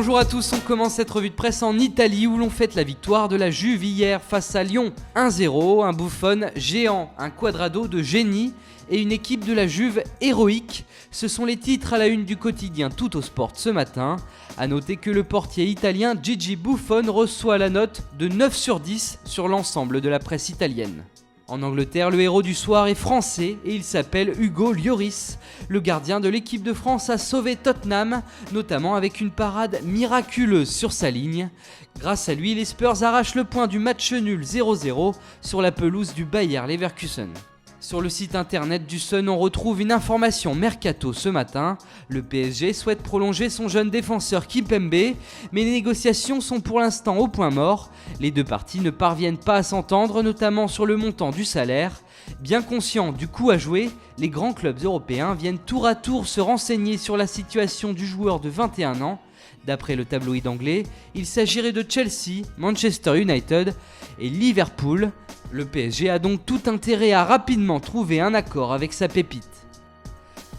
Bonjour à tous, on commence cette revue de presse en Italie où l'on fête la victoire de la Juve hier face à Lyon. 1-0, un Buffon géant, un Quadrado de génie et une équipe de la Juve héroïque. Ce sont les titres à la une du quotidien Tuttosport ce matin. A noter que le portier italien Gigi Buffon reçoit la note de 9 sur 10 sur l'ensemble de la presse italienne. En Angleterre, le héros du soir est français et il s'appelle Hugo Lloris. Le gardien de l'équipe de France a sauvé Tottenham, notamment avec une parade miraculeuse sur sa ligne. Grâce à lui, les Spurs arrachent le point du match nul 0-0 sur la pelouse du Bayer Leverkusen. Sur le site internet du Sun, on retrouve une information mercato ce matin. Le PSG souhaite prolonger son jeune défenseur Kimpembe, mais les négociations sont pour l'instant au point mort. Les deux parties ne parviennent pas à s'entendre, notamment sur le montant du salaire. Bien conscients du coup à jouer, les grands clubs européens viennent tour à tour se renseigner sur la situation du joueur de 21 ans. D'après le tabloïd anglais, il s'agirait de Chelsea, Manchester United et Liverpool. Le PSG a donc tout intérêt à rapidement trouver un accord avec sa pépite.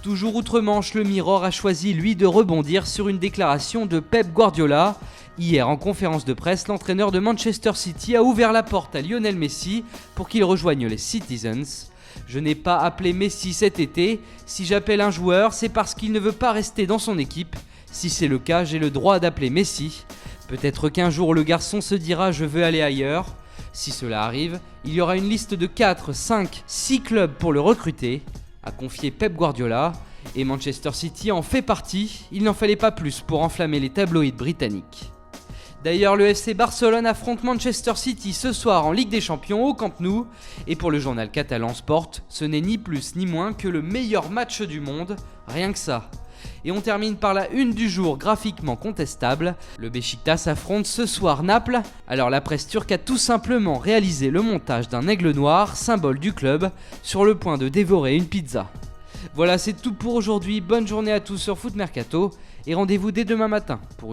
Toujours outre-Manche, le Mirror a choisi lui de rebondir sur une déclaration de Pep Guardiola. Hier en conférence de presse, l'entraîneur de Manchester City a ouvert la porte à Lionel Messi pour qu'il rejoigne les Citizens. Je n'ai pas appelé Messi cet été, si j'appelle un joueur c'est parce qu'il ne veut pas rester dans son équipe. Si c'est le cas, j'ai le droit d'appeler Messi. Peut-être qu'un jour le garçon se dira je veux aller ailleurs. Si cela arrive, il y aura une liste de 4, 5, 6 clubs pour le recruter, a confié Pep Guardiola, et Manchester City en fait partie, il n'en fallait pas plus pour enflammer les tabloïds britanniques. D'ailleurs, le FC Barcelone affronte Manchester City ce soir en Ligue des Champions au Camp Nou, et pour le journal catalan Sport, ce n'est ni plus ni moins que le meilleur match du monde, rien que ça. Et on termine par la une du jour graphiquement contestable. Le Beşiktaş affronte ce soir Naples. Alors la presse turque a tout simplement réalisé le montage d'un aigle noir, symbole du club, sur le point de dévorer une pizza. Voilà, c'est tout pour aujourd'hui. Bonne journée à tous sur Foot Mercato et rendez-vous dès demain matin pour une